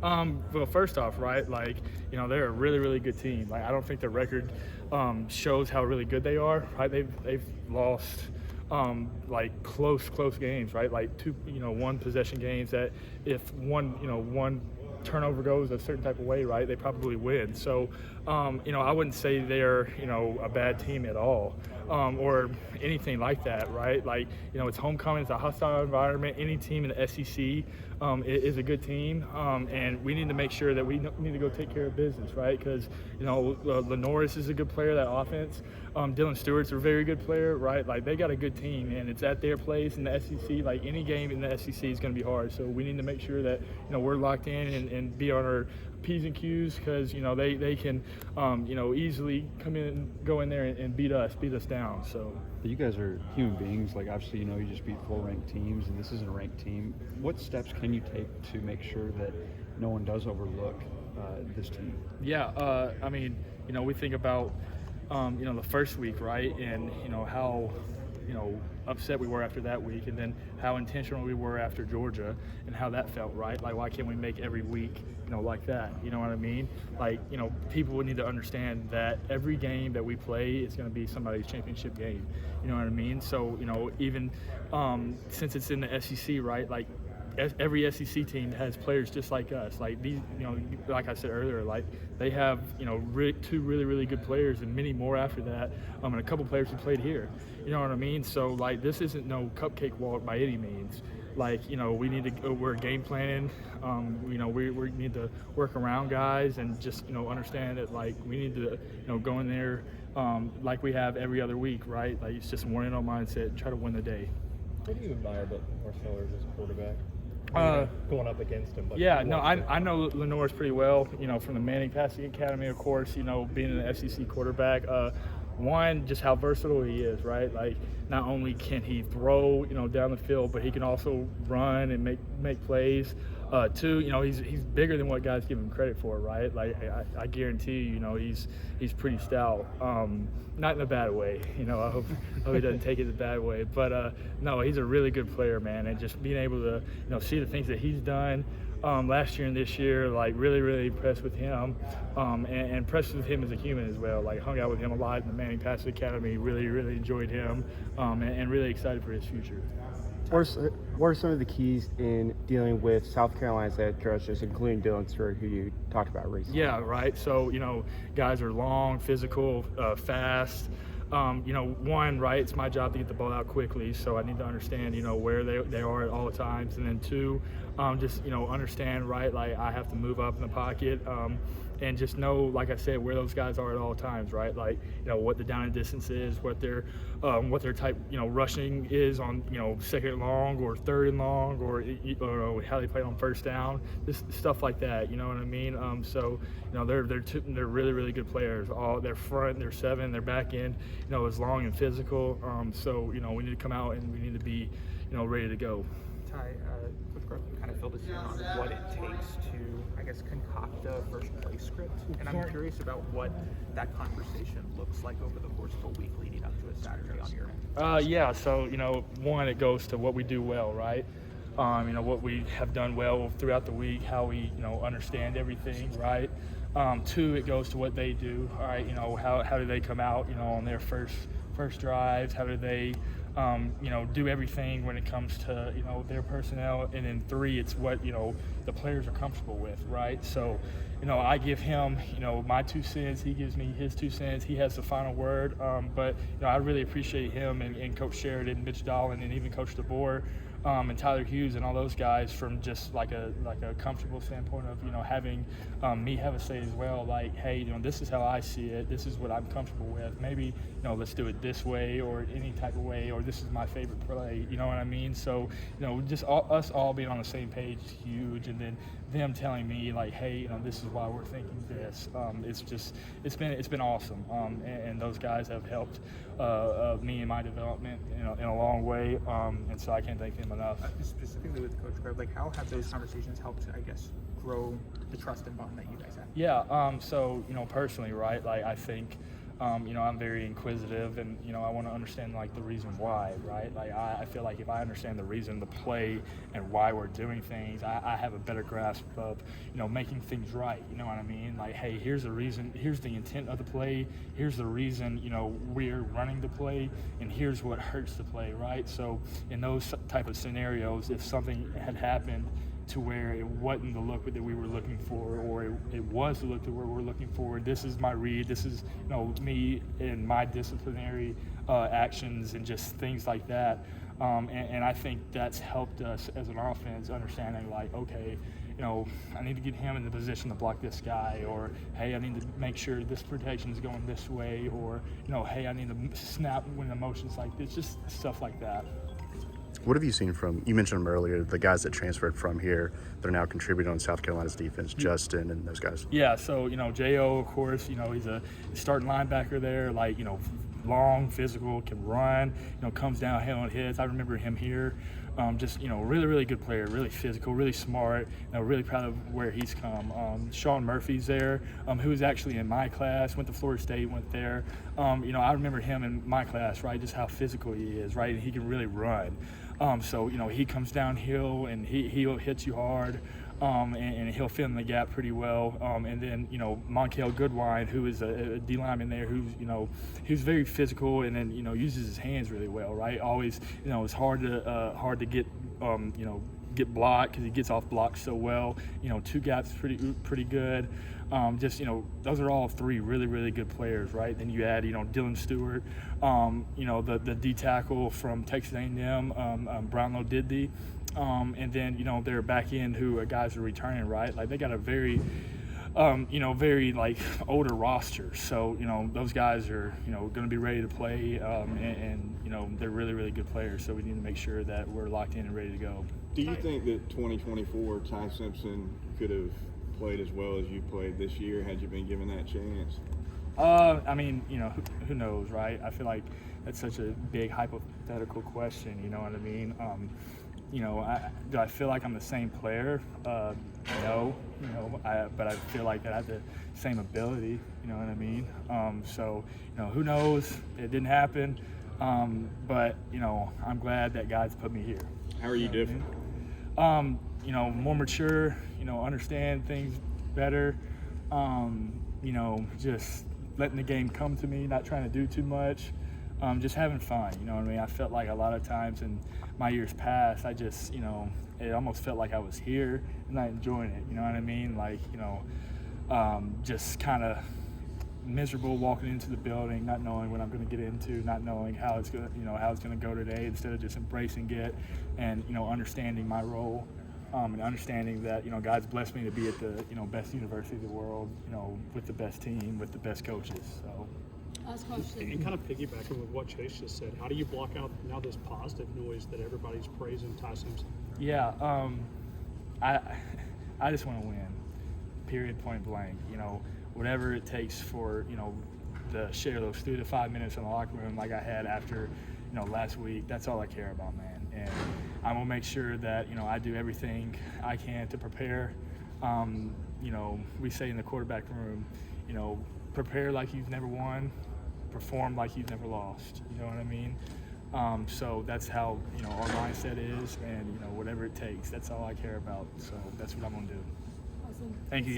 Well, first off, right, like, they're a really, really good team. Like, I don't think their record shows how really good they are, right? They've lost like close games, right? Like two, one possession games that if one turnover goes a certain type of way, right, they probably win. So, I wouldn't say they're, a bad team at all, or anything like that, right? Like, it's homecoming, it's a hostile environment. Any team in the SEC is a good team, and we need to make sure that we need to go take care of business, right? Because, Lenoris is a good player, that offense. Dylan Stewart's a very good player, right? Like, they got a good team, and it's at their place in the SEC. Like, any game in the SEC is going to be hard. So we need to make sure that, we're locked in and be on our P's and Q's, because, they can, easily come in, go in there and beat us down. So. You guys are human beings. Like, obviously, you just beat full ranked teams, and this isn't a ranked team. What steps can you take to make sure that no one does overlook this team? Yeah, I mean, we think about, the first week, right, and how, upset we were after that week, and then how intentional we were after Georgia, and how that felt, right? Like, why can't we make every week, like that? You know what I mean? Like, people would need to understand that every game that we play is going to be somebody's championship game. You know what I mean? So, even since it's in the SEC, right? Like, every SEC team has players just like us. Like these, like I said earlier, like they have, two really, really good players, and many more after that, and a couple players who played here. You know what I mean? So, like, this isn't no cupcake walk by any means. Like, we need to, we're game planning. We need to work around guys, and just, understand that, like, we need to, go in there like we have every other week, right? Like, it's just a 1-0 mindset, try to win the day. What do you admire about Marcellus as a quarterback? Going up against him. But yeah, no, I know Lenoris pretty well, from the Manning Passing Academy, of course, being an SEC quarterback. One, just how versatile he is, right? Like, not only can he throw, down the field, but he can also run and make plays. Two, he's bigger than what guys give him credit for, right? Like, I guarantee you, he's pretty stout. Not in a bad way, I hope he doesn't take it the bad way. But no, he's a really good player, man, and just being able to, see the things that he's done last year and this year, like, really, really impressed with him, and impressed with him as a human as well. Like, hung out with him a lot in the Manning Passing Academy, really, really enjoyed him, and really excited for his future. What are some of the keys in dealing with South Carolina's edge rushers, including Dylan Stewart, who you talked about recently? Yeah, right. So, guys are long, physical, fast. One, right, it's my job to get the ball out quickly, so I need to understand, where they are at all times. And then two, just, understand, right, like, I have to move up in the pocket, and just know, like I said, where those guys are at all times, right? Like, what the down and distance is, what their type, rushing is on, second and long or third and long, or how they play on first down, just stuff like that. You know what I mean? So, they're really, really good players. All their front, their seven, their back end, is long and physical. So, we need to come out and we need to be, ready to go. Ty, Coach Grossman kind of filled us in on what it takes to, I guess, concoct a first play script. And I'm curious about what that conversation looks like over the course of a week leading up to a Saturday on your end. Yeah, so, one, it goes to what we do well, right? What we have done well throughout the week, how we, understand everything, right? Two, it goes to what they do, all right? How do they come out, on their first drives? How do they, do everything when it comes to, their personnel? And then three, it's what, the players are comfortable with, right? So, I give him, my 2 cents. He gives me his 2 cents. He has the final word. But, I really appreciate him and Coach Sheridan, Mitch Dolan, and even Coach DeBoer, and Tyler Hughes and all those guys, from just like a comfortable standpoint of, having me have a say as well. Like, hey, this is how I see it. This is what I'm comfortable with. Maybe, let's do it this way or any type of way, or this is my favorite play. You know what I mean? So, just us all being on the same page is huge. And then them telling me, like, hey, this is why we're thinking this. It's been awesome. And those guys have helped me in my development, in a long way. And so I can't thank them enough. Specifically with Coach Grove, like, how have those conversations helped, I guess, grow the trust and bond that you guys have? Yeah. So, personally, right, like, I think, I'm very inquisitive, and I want to understand like the reason why, right? Like I feel like if I understand the reason, the play, and why we're doing things, I have a better grasp of making things right. You know what I mean? Like, hey, here's the reason, here's the intent of the play, here's the reason we're running the play, and here's what hurts the play, right? So in those type of scenarios, if something had happened to where it wasn't the look that we were looking for, or it was the look that we were looking for, this is my read, this is me and my disciplinary actions and just things like that, and I think that's helped us as an offense understanding like, okay, I need to get him in the position to block this guy, or hey, I need to make sure this protection is going this way, or hey, I need to snap when the motion's like this, just stuff like that. What have you seen from, you mentioned them earlier, the guys that transferred from here that are now contributing on South Carolina's defense, Justin and those guys? Yeah, so, J.O., of course, he's a starting linebacker there, like, long, physical, can run, comes downhill and hits. I remember him here. Just, really, really good player, really physical, really smart, really proud of where he's come. Sean Murphy's there, who was actually in my class, went to Florida State, went there. I remember him in my class, right, just how physical he is, right, and he can really run. So, he comes downhill and he'll hit you hard, and he'll fill in the gap pretty well. And then, Monkel Goodwine, who is a D lineman there, who's very physical and then, uses his hands really well, right? Always, it's hard to get, get blocked because he gets off blocks so well. Two gaps pretty good. Those are all three really, really good players, right? Then you add, Dylan Stewart, the D tackle from Texas A&M, Brownlow Diddy, and then, their back end who guys are returning, right? Like they got a very, very like older roster. So, those guys are, going to be ready to play, and they're really, really good players. So we need to make sure that we're locked in and ready to go. Do you think that 2024 Ty Simpson could have played as well as you played this year had you been given that chance? I mean, who knows, right? I feel like that's such a big hypothetical question, you know what I mean? Do I feel like I'm the same player? No, but I feel like I have the same ability, you know what I mean? So, who knows? It didn't happen, but, I'm glad that God's put me here. How are you different? More mature, understand things better, just letting the game come to me, not trying to do too much, just having fun, you know what I mean? I felt like a lot of times in my years past, I just, it almost felt like I was here and not enjoying it, you know what I mean? Like, just kind of miserable walking into the building, not knowing what I'm going to get into, not knowing how it's going to, how it's going to go today, instead of just embracing it and, understanding my role, and understanding that, God's blessed me to be at the, best university in the world, with the best team, with the best coaches. So. Last question. And kind of piggybacking with what Chase just said, how do you block out now this positive noise that everybody's praising Ty Simpson? Yeah, I just want to win, period, point blank. Whatever it takes for, to share those 3 to 5 minutes in the locker room like I had after, last week, that's all I care about, man. And I'm going to make sure that, I do everything I can to prepare. We say in the quarterback room, prepare like you've never won, perform like you've never lost. You know what I mean? So that's how, our mindset is, and, whatever it takes, that's all I care about. So that's what I'm going to do. Awesome. Thank you.